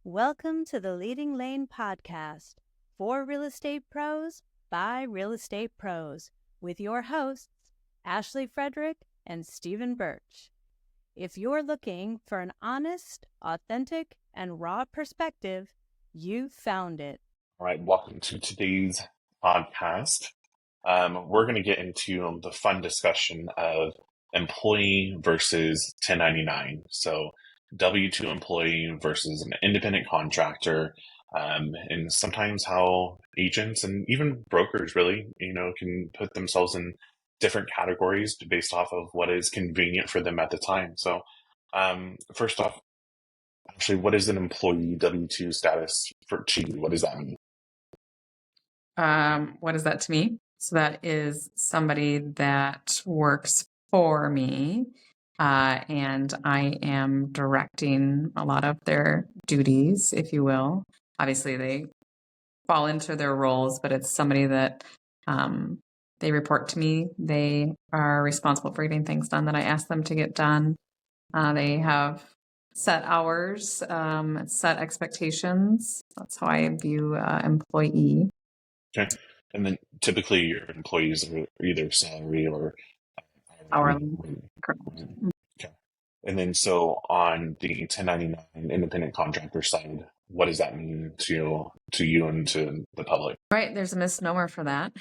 Welcome to the Leading Lane podcast for real estate pros by real estate pros with your hosts, Ashley Frederick and Stephen Birch. If you're looking for an honest, authentic, and raw perspective, you found it. All right, welcome to today's podcast. We're going to get into the fun discussion of employee versus 1099. So W-2 employee versus an independent contractor, and sometimes how agents and even brokers really, can put themselves in different categories based off of what is convenient for them at the time. So first off, actually, what is an employee W-2 status for you? What does that mean? What is that to me? So that is somebody that works for me, and I am directing a lot of their duties, if you will. Obviously, they fall into their roles, but it's somebody that they report to me. They are responsible for getting things done that I ask them to get done. They have set hours, set expectations. That's how I view employee. Okay. And then typically your employees are either salary or hourly. Correct. Okay. And then so on the 1099 independent contractor side, what does that mean to you and to the public? Right. There's a misnomer for that.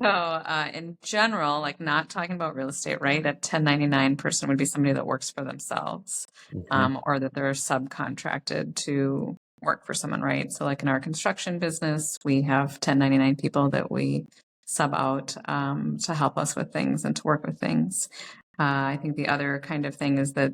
So in general, like not talking about real estate, right? A 1099 person would be somebody that works for themselves, or that they're subcontracted to work for someone, right? So like in our construction business, we have 1099 people that we sub out to help us with things and to work with things. I think the other kind of thing is that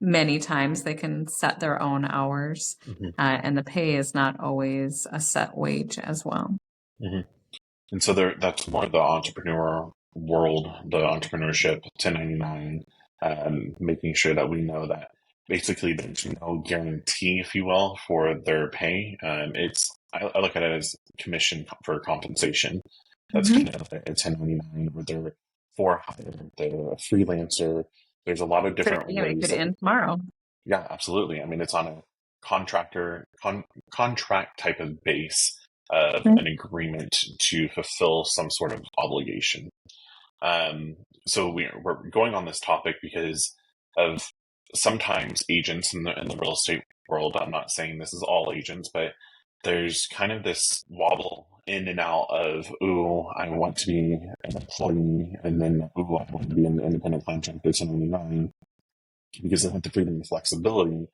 many times they can set their own hours, and the pay is not always a set wage as well. And so that's more the entrepreneurial world, the entrepreneurship, 1099, making sure that we know that basically there's no guarantee, if you will, for their pay. I look at it as commission for compensation. That's kind of a 1099, where they're for hire, they're a freelancer. There's a lot of different ways. It could end tomorrow. Yeah, absolutely. I mean, it's on a contract type of base of an agreement to fulfill some sort of obligation. So we're going on this topic because of sometimes agents in the real estate world. I'm not saying this is all agents, but there's kind of this wobble in and out of, ooh, I want to be an employee, and then, ooh, I want to be an independent contractor, 1099, because they want the freedom and flexibility.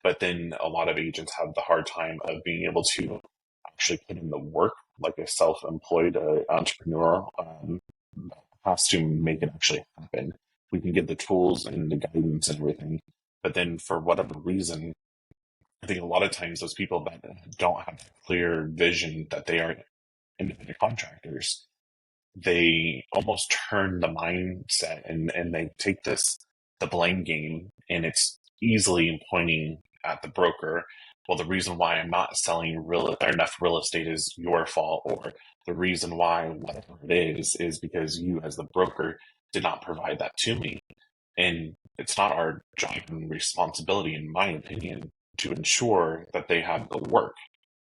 But then a lot of agents have the hard time of being able to actually put in the work, like a self-employed entrepreneur has to make it actually happen. We can give the tools and the guidance and everything, but then for whatever reason, I think a lot of times those people that don't have a clear vision that they are independent contractors, they almost turn the mindset and they take the blame game, and it's easily pointing at the broker. Well, the reason why I'm not selling enough real estate is your fault, or the reason why whatever it is because you as the broker did not provide that to me. And it's not our job and responsibility, in my opinion, to ensure that they have the work.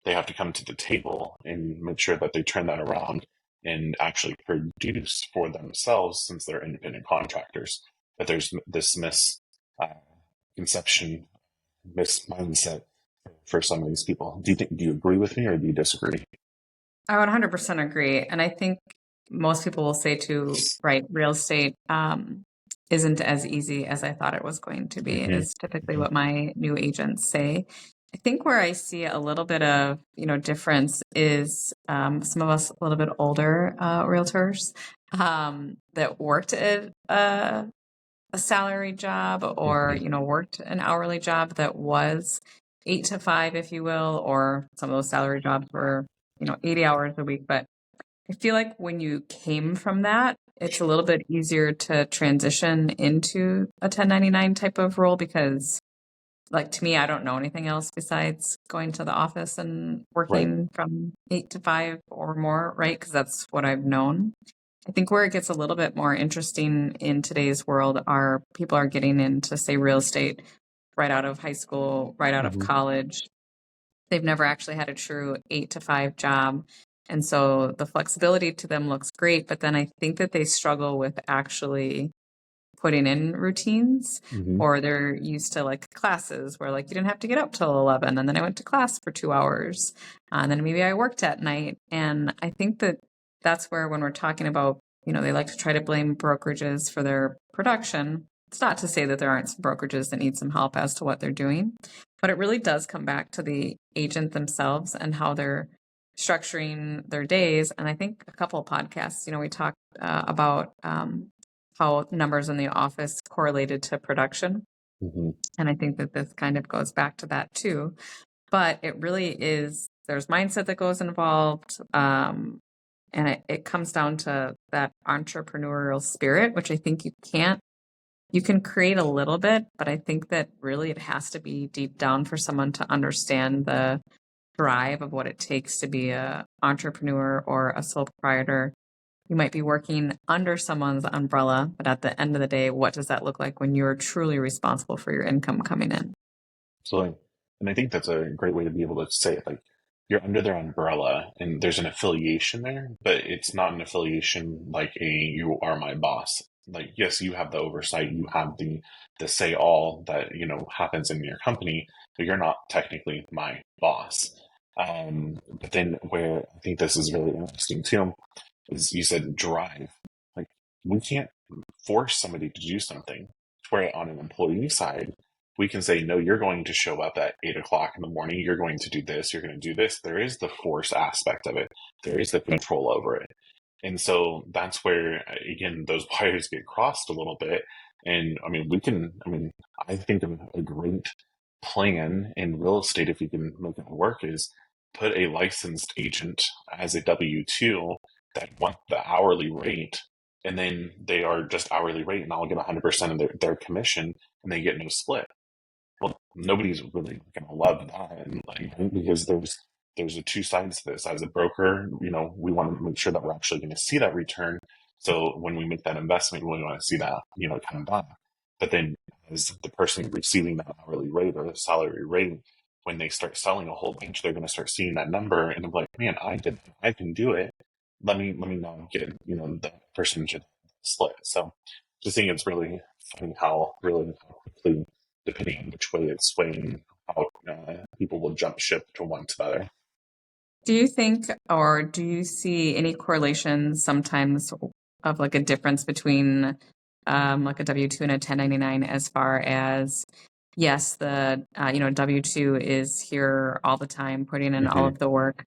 They have to come to the table and make sure that they turn that around and actually produce for themselves, since they're independent contractors. But there's this misconception, mindset for some of these people. Do you agree with me, or do you disagree? I would 100% agree. And I think most people will say too, right, real estate isn't as easy as I thought it was going to be, is typically what my new agents say. I think where I see a little bit of, difference is some of us a little bit older realtors that worked at a salary job, or, worked an hourly job that was 8 to 5, if you will, or some of those salary jobs were, 80 hours a week. But I feel like when you came from that, it's a little bit easier to transition into a 1099 type of role, because like to me, I don't know anything else besides going to the office and working from 8 to 5 or more, right? Because that's what I've known. I think where it gets a little bit more interesting in today's world are people are getting into, say, real estate right out of high school, right out of college. They've never actually had a true 8 to 5 job. And so the flexibility to them looks great, but then I think that they struggle with actually putting in routines, or they're used to like classes where like you didn't have to get up till 11 and then I went to class for 2 hours and then maybe I worked at night. And I think that that's where when we're talking about, they like to try to blame brokerages for their production. It's not to say that there aren't some brokerages that need some help as to what they're doing, but it really does come back to the agent themselves and how they're structuring their days. And I think a couple of podcasts, we talked about how numbers in the office correlated to production. And I think that this kind of goes back to that too. But it really is, there's mindset that goes involved. And it comes down to that entrepreneurial spirit, which I think you can create a little bit, but I think that really it has to be deep down for someone to understand the drive of what it takes to be an entrepreneur or a sole proprietor. You might be working under someone's umbrella, but at the end of the day, what does that look like when you're truly responsible for your income coming in? Absolutely. And I think that's a great way to be able to say it. Like, you're under their umbrella and there's an affiliation there, but it's not an affiliation like you are my boss. Like, yes, you have the oversight, you have the say all that, happens in your company, but you're not technically my boss. But then where I think this is really interesting too, is you said drive. Like, we can't force somebody to do something. Where on an employee side, we can say, no, you're going to show up at 8 o'clock in the morning. You're going to do this. You're going to do this. There is the force aspect of it. There is the control over it. And so that's where, again, those wires get crossed a little bit. And I think of a great plan in real estate, if you can make it work, is put a licensed agent as a W-2 that want the hourly rate, and then they are just hourly rate, and I'll get 100% of their commission, and they get no split. Well, nobody's really going to love that, and because there's a two sides to this. As a broker, we want to make sure that we're actually going to see that return. So when we make that investment, we want to see that come back. But then, as the person receiving that hourly rate or salary rate, when they start selling a whole bunch, they're going to start seeing that number, and they're like, "Man, I can do it. Let me now get the percentage of split." So, just think it's really funny how quickly, depending on which way it's swaying, how people will jump ship to one to the other. Do you think, or do you see any correlation sometimes of like a difference between like a W-2 and a 1099 as far as, yes, the W-2 is here all the time, putting in all of the work,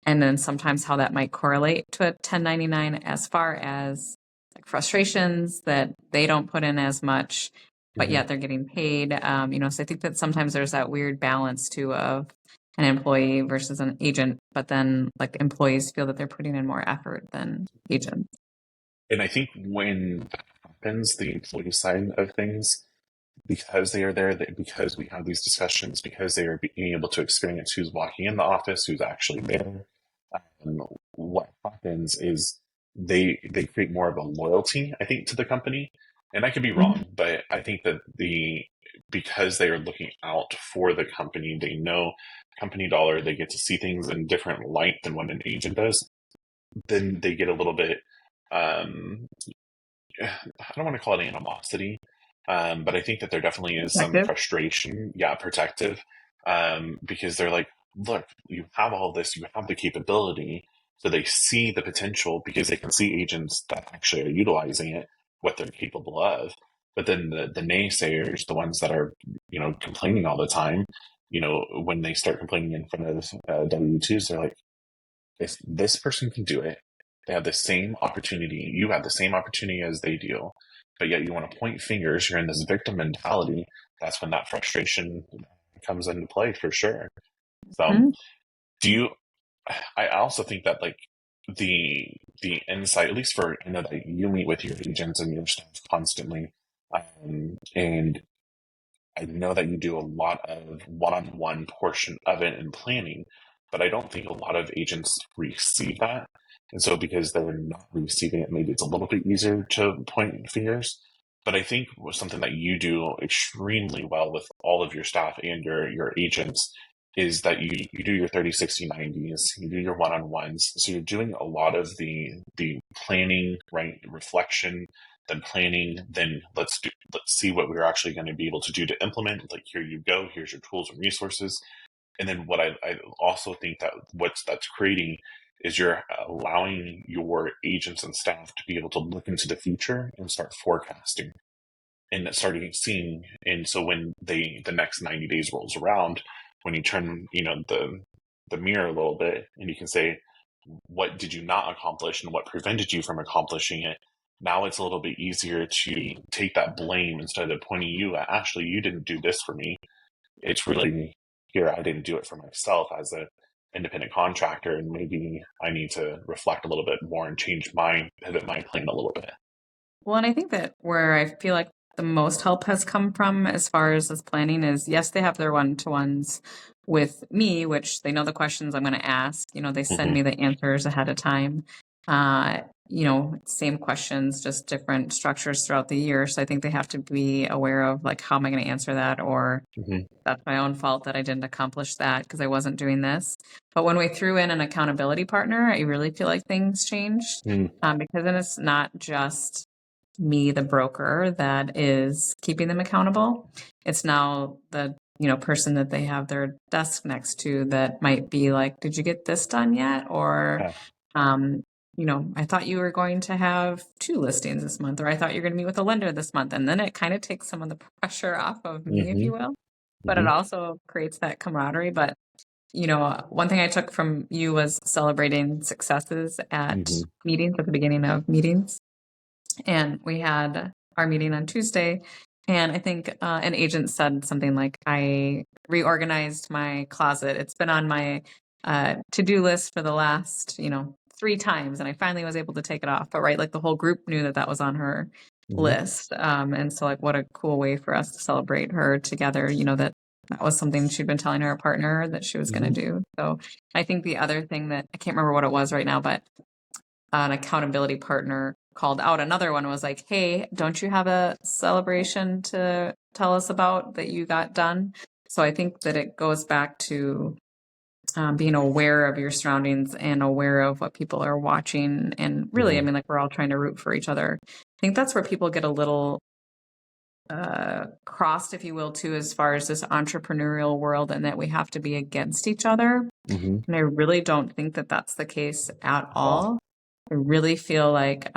and then sometimes how that might correlate to a 1099 as far as like frustrations that they don't put in as much, but yet they're getting paid. So I think that sometimes there's that weird balance too of an employee versus an agent, but then like employees feel that they're putting in more effort than agents. And I think when that happens, the employee side of things, because they are there, because we have these discussions, because they are being able to experience who's walking in the office, who's actually there, what happens is they create more of a loyalty, I think, to the company. And I could be wrong, but I think that because they are looking out for the company, they know company dollar, they get to see things in different light than what an agent does. Then they get a little bit, I don't want to call it animosity, but I think that there definitely is some frustration. Yeah, protective, because they're like, look, you have all this, you have the capability. So they see the potential because they can see agents that actually are utilizing it, what they're capable of. But then the naysayers, the ones that are, complaining all the time, when they start complaining in front of W-2s, they're like, if this person can do it, they have the same opportunity. You have the same opportunity as they do, but yet you want to point fingers. You're in this victim mentality. That's when that frustration comes into play for sure. So I also think that like the insight, at least for, that you meet with your agents and your staff constantly. And I know that you do a lot of one-on-one portion of it in planning, but I don't think a lot of agents receive that. And so because they're not receiving it, maybe it's a little bit easier to point fingers. But I think something that you do extremely well with all of your staff and your agents is that you do your 30, 60, 90s, you do your one-on-ones. So you're doing a lot of the planning, right? Reflection, then planning, then let's see what we're actually going to be able to do to implement. Like, here you go, here's your tools and resources. And then what I also think that that's creating is you're allowing your agents and staff to be able to look into the future and start forecasting and starting seeing. And so when the next 90 days rolls around, when you turn, the mirror a little bit and you can say, what did you not accomplish and what prevented you from accomplishing it? Now it's a little bit easier to take that blame instead of pointing you at, Ashley, you didn't do this for me. It's really, here, I didn't do it for myself as an independent contractor, and maybe I need to reflect a little bit more and pivot my plan a little bit. Well, and I think that where I feel like the most help has come from as far as this planning is, yes, they have their one-to-ones with me, which they know the questions I'm going to ask. They send me the answers ahead of time. Same questions, just different structures throughout the year. So I think they have to be aware of, like, how am I going to answer that? Or that's my own fault that I didn't accomplish that because I wasn't doing this. But when we threw in an accountability partner, I really feel like things changed because then it's not just me, the broker, that is keeping them accountable. It's now the person that they have their desk next to that might be like, did you get this done yet? Or I thought you were going to have 2 listings this month, or I thought you're going to meet with a lender this month. And then it kind of takes some of the pressure off of me, if you will. But it also creates that camaraderie. But one thing I took from you was celebrating successes at meetings, at the beginning of meetings. And we had our meeting on Tuesday, and I think an agent said something like, I reorganized my closet. It's been on my to-do list for the last, 3 times, and I finally was able to take it off. But right, like, the whole group knew that was on her list. And so, like, what a cool way for us to celebrate her together, that was something she'd been telling her partner that she was going to do. So I think the other thing that I can't remember what it was right now, but an accountability partner called out another one, was like, hey, don't you have a celebration to tell us about that you got done? So I think that it goes back to being aware of your surroundings and aware of what people are watching. And really, I mean, like, we're all trying to root for each other. I think that's where people get a little crossed, if you will, too, as far as this entrepreneurial world, and that we have to be against each other. And I really don't think that that's the case at all. I really feel like,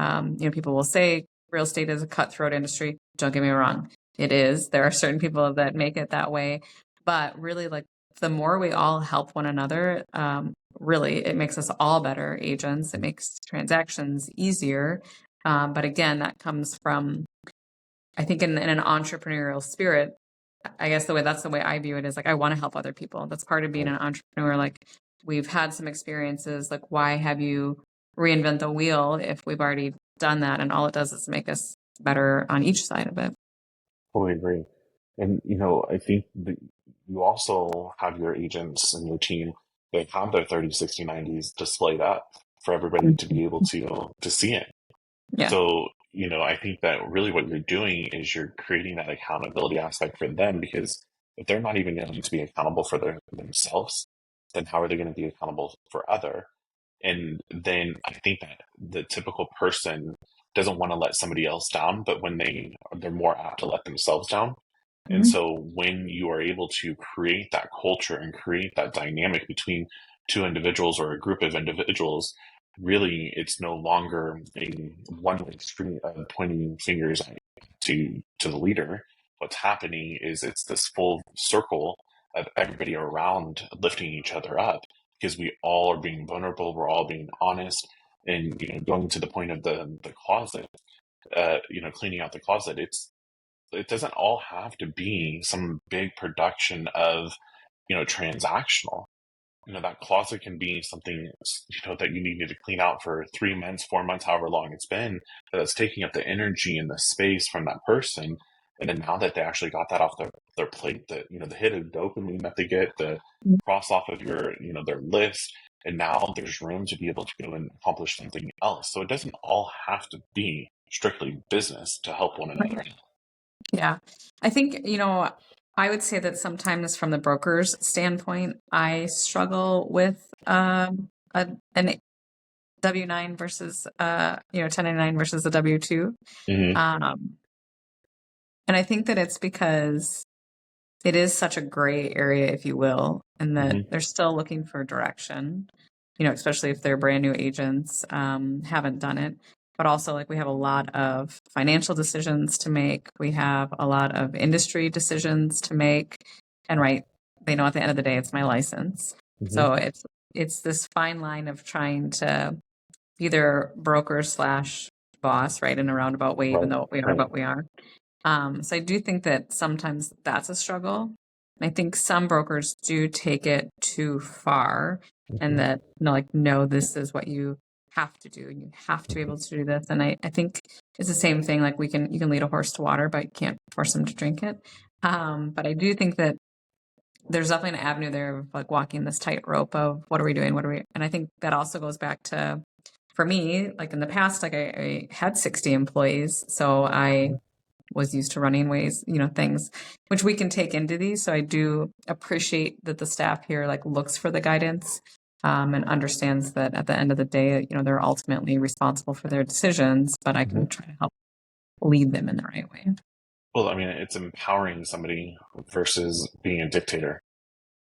people will say real estate is a cutthroat industry. Don't get me wrong. It is. There are certain people that make it that way. But really, like, the more we all help one another, really, it makes us all better agents. It makes transactions easier. But again, that comes from, I think, in an entrepreneurial spirit. I guess that's the way I view it, is like, I want to help other people. That's part of being an entrepreneur. Like, we've had some experiences. Like, why have you reinvent the wheel if we've already done that? And all it does is make us better on each side of it. Totally agree. And, I think that you also have your agents and your team, they have their 30, 60, 90s displayed up for everybody to be able to see it. Yeah. So, I think that really what you're doing is you're creating that accountability aspect for them, because if they're not even going to be accountable for themselves, then how are they going to be accountable for other? And then I think that the typical person doesn't want to let somebody else down, but when they're more apt to let themselves down. And so when you are able to create that culture and create that dynamic between 2 individuals or a group of individuals, really, it's no longer a one-way street pointing fingers to the leader. What's happening is it's this full circle of everybody around lifting each other up, because we all are being vulnerable, we're all being honest, and going to the point of the closet, cleaning out the closet. It doesn't all have to be some big production of transactional. That closet can be something that you needed to clean out for 3 months, 4 months, however long it's been, that's taking up the energy and the space from that person. And then now that they actually got that off their plate, the hit of dopamine that they get, the cross off of their list, and now there's room to be able to go and accomplish something else. So it doesn't all have to be strictly business to help one another. Yeah. I think, I would say that sometimes from the broker's standpoint, I struggle with an W-9 versus 1099 versus a W-2. Mm-hmm. And I think that it's because it is such a gray area, if you will, and that Mm-hmm. they're still looking for direction, especially if they're brand new agents, haven't done it. But also, like, we have a lot of financial decisions to make. We have a lot of industry decisions to make. And they know at the end of the day, it's my license. Mm-hmm. So it's this fine line of trying to either broker slash boss, right, in a roundabout way, even though we are what we are. So I do think that sometimes that's a struggle. I think some brokers do take it too far, and that no, this is what you have to do, and you have to be able to do this. And I think it's the same thing. Like, you can lead a horse to water, but you can't force them to drink it. But I do think that there's definitely an avenue there of like walking this tightrope of what are we doing, and I think that also goes back to, for me, like in the past, like I had 60 employees, so I was used to running things which we can take into these. So I do appreciate that the staff here like looks for the guidance, and understands that at the end of the day, they're ultimately responsible for their decisions, but I can try to help lead them in the right way. Well, I mean, it's empowering somebody versus being a dictator,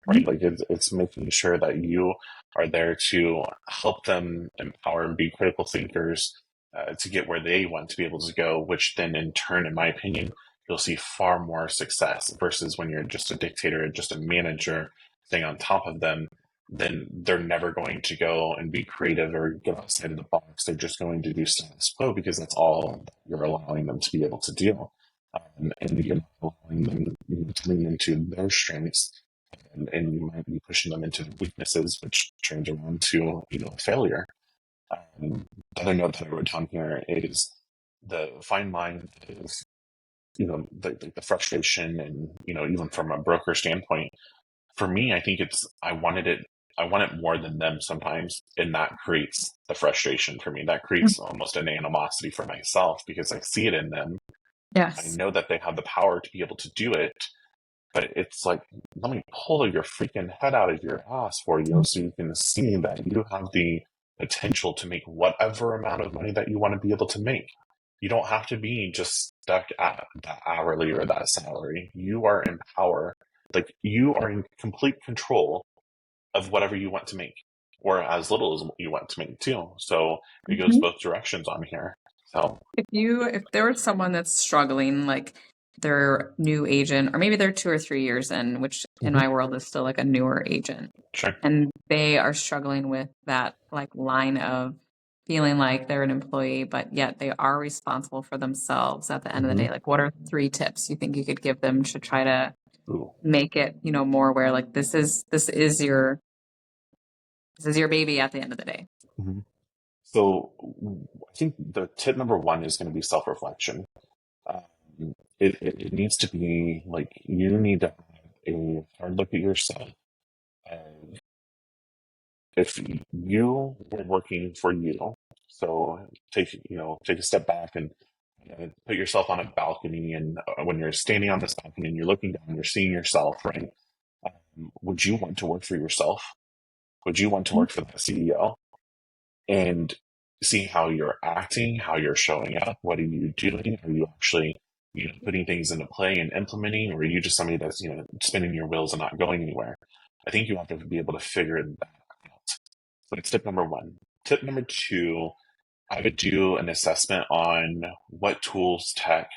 right? Like, it's making sure that you are there to help them empower and be critical thinkers, to get where they want to be able to go, which then in turn, in my opinion, you'll see far more success versus when you're just a dictator and just a manager staying on top of them. Then they're never going to go and be creative or get outside of the box. They're just going to do status quo because that's all you're allowing them to be able to do. And you're not allowing them to lean into their strengths, and you might be pushing them into weaknesses, which turns around to failure. The other note that I wrote down here is the fine line is the frustration, and even from a broker standpoint. For me, I think I want it more than them sometimes, and that creates the frustration for me. That creates almost an animosity for myself because I see it in them. Yes. I know that they have the power to be able to do it, but it's like, let me pull your freaking head out of your ass for you so you can see that you have the potential to make whatever amount of money that you want to be able to make. You don't have to be just stuck at that hourly or that salary. You are in power. Like, you are in complete control of whatever you want to make, or as little as you want to make too. So it goes both directions on here. So if there was someone that's struggling, like they're new agent, or maybe they're 2 or 3 years in, which in my world is still like a newer agent, sure. and they are struggling with that like line of feeling like they're an employee, but yet they are responsible for themselves at the end of the day. Like, what are 3 tips you think you could give them to try to make it, more aware, like this is your baby at the end of the day? So I think the tip number 1 is going to be self-reflection. It needs to be like, you need to have a hard look at yourself. If you were working for you, so take a step back and put yourself on a balcony, and when you're standing on this balcony and you're looking down, you're seeing yourself, right? Would you want to work for yourself? Would you want to work for the CEO and see how you're acting, how you're showing up? What are you doing? Are you actually putting things into play and implementing, or are you just somebody that's spinning your wheels and not going anywhere? I think you have to be able to figure that out. So that's tip number 1. Tip number 2, I would do an assessment on what tools, tech,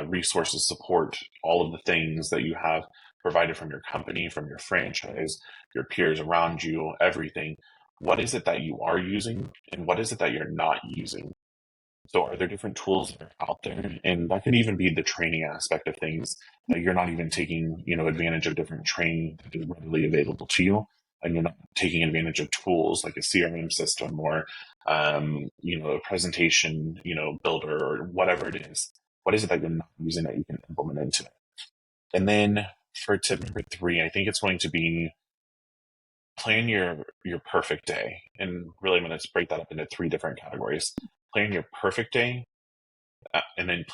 resources, support, all of the things that you have provided from your company, from your franchise, your peers around you, everything. What is it that you are using, and what is it that you're not using? So are there different tools that are out there? And that can even be the training aspect of things. You're not even taking, advantage of different training that is readily available to you. And you're not taking advantage of tools like a CRM system or, a presentation, builder, or whatever it is. What is it that you're not using that you can implement into it? And then for tip number 3, I think it's going to be plan your perfect day. And really, I'm going to break that up into 3 different categories. Plan your perfect day, and then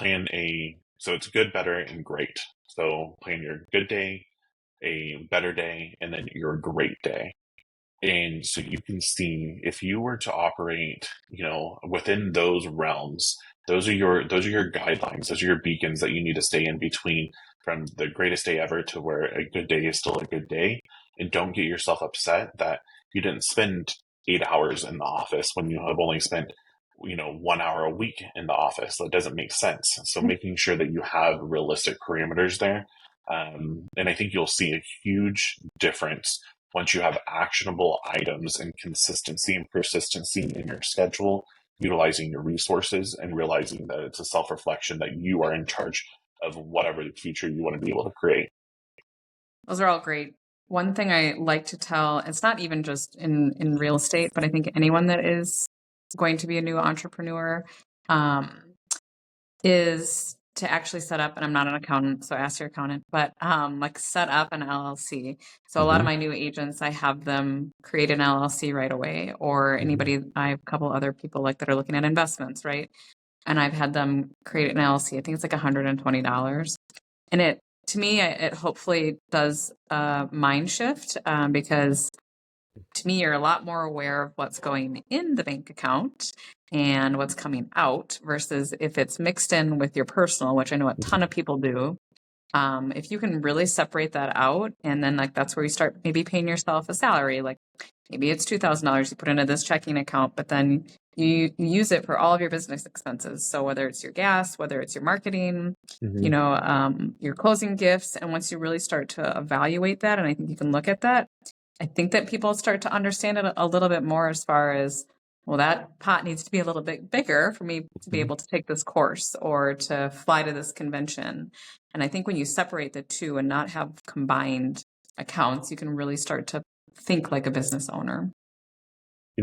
so it's good, better, and great. So plan your good day, a better day, and then your great day. And so you can see if you were to operate, within those realms, those are your guidelines, those are your beacons that you need to stay in between, from the greatest day ever to where a good day is still a good day. And don't get yourself upset that you didn't spend 8 hours in the office when you have only spent 1 hour a week in the office. That doesn't make sense. So making sure that you have realistic parameters there. And I think you'll see a huge difference once you have actionable items and consistency and persistency in your schedule, utilizing your resources and realizing that it's a self-reflection that you are in charge of whatever the future you want to be able to create. Those are all great. One thing I like to tell, it's not even just in real estate, but I think anyone that is going to be a new entrepreneur is to actually set up, and I'm not an accountant, so ask your accountant, but like set up an LLC. So a lot of my new agents, I have them create an LLC right away, or anybody, I have a couple other people like that are looking at investments, right? And I've had them create an LLC. I think it's like $120. And to me, it hopefully does a mind shift because to me, you're a lot more aware of what's going in the bank account and what's coming out versus if it's mixed in with your personal, which I know a ton of people do. If you can really separate that out, and then like that's where you start maybe paying yourself a salary, like maybe it's $2,000 you put into this checking account, but then you use it for all of your business expenses. So whether it's your gas, whether it's your marketing, your closing gifts, and once you really start to evaluate that, and I think you can look at that, I think that people start to understand it a little bit more as far as, well, that pot needs to be a little bit bigger for me to be able to take this course or to fly to this convention. And I think when you separate the two and not have combined accounts, you can really start to think like a business owner.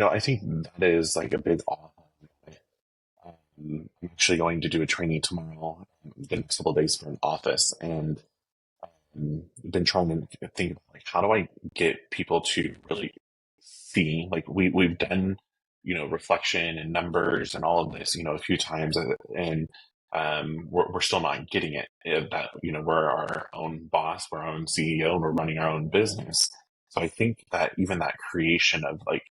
I think that is like a big aha. I'm actually going to do a training tomorrow, the next couple of days for an office, and been trying to think about like how do I get people to really see, like we've done reflection and numbers and all of this a few times, and we're still not getting it, that we're our own boss, we're our own CEO, and we're running our own business. So I think that even that creation of like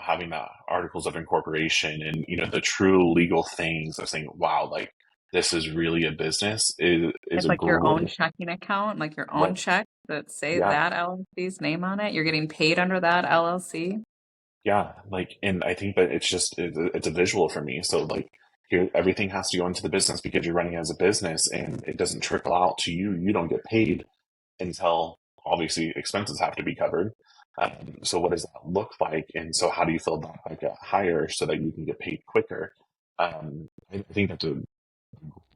having that articles of incorporation and the true legal things of saying, wow, like this is really a business is it's a like your own great, checking account, like your own right. check that say Yeah. that LLC's name on it. You're getting paid under that LLC. Yeah, like, and I think that it's a visual for me. So like here, everything has to go into the business because you're running as a business, and it doesn't trickle out to you. You don't get paid until obviously expenses have to be covered. So what does that look like? And so how do you fill that like higher so that you can get paid quicker? I think that's a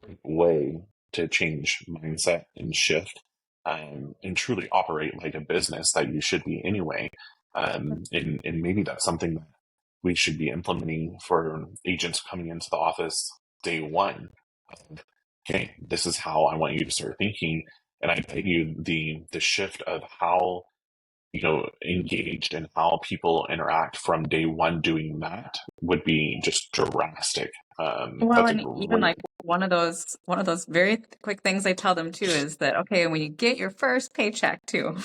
great way to change mindset and shift, and truly operate like a business that you should be anyway. And maybe that's something that we should be implementing for agents coming into the office day one. Okay, this is how I want you to start thinking. And I bet you the shift of how engaged and how people interact from day one doing that would be just drastic. Well, That's a and even great. like one of those very quick things I tell them too is that, okay, when you get your first paycheck too,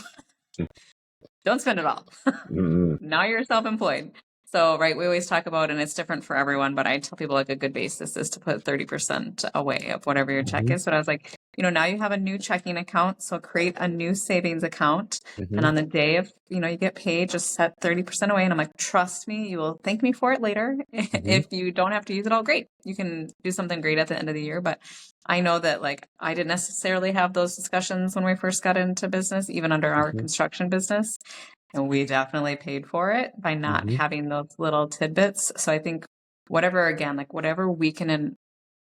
don't spend it all. Now you're self-employed. So, right, we always talk about, and it's different for everyone, but I tell people like a good basis is to put 30% away of whatever your check is. But I was like, now you have a new checking account, so create a new savings account. And on the day of, you get paid, just set 30% away. And I'm like, trust me, you will thank me for it later. If you don't have to use it all, great. You can do something great at the end of the year. But I know that like I didn't necessarily have those discussions when we first got into business, even under our construction business. And we definitely paid for it by not having those little tidbits. So I think whatever we can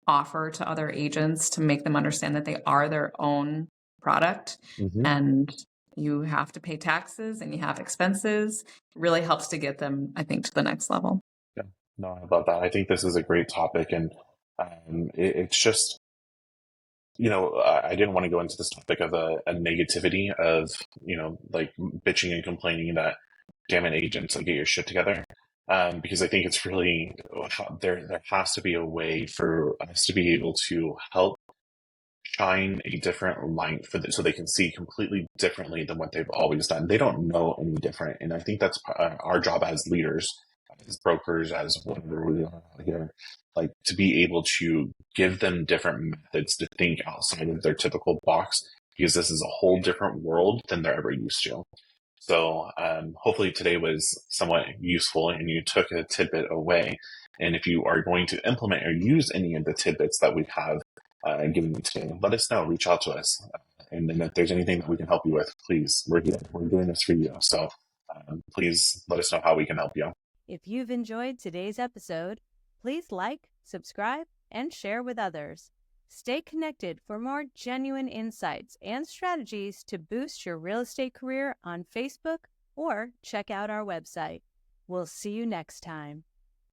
offer to other agents to make them understand that they are their own product and you have to pay taxes and you have expenses, really helps to get them, I think, to the next level. Yeah, no, I love that. I think this is a great topic, and it's just, I didn't want to go into this topic of a negativity of, like bitching and complaining that, damn it, agents, like get your shit together. because I think it's really, there has to be a way for us to be able to help shine a different light for them so they can see completely differently than what they've always done. They don't know any different. And I think that's our job as leaders, as brokers, as whatever we are here, like to be able to give them different methods to think outside of their typical box, because this is a whole different world than they're ever used to. So hopefully today was somewhat useful and you took a tidbit away. And if you are going to implement or use any of the tidbits that we have given you today, let us know. Reach out to us. And then if there's anything that we can help you with, please, we're here. We're doing this for you. So please let us know how we can help you. If you've enjoyed today's episode, please like, subscribe, and share with others. Stay connected for more genuine insights and strategies to boost your real estate career on Facebook or check out our website. We'll see you next time.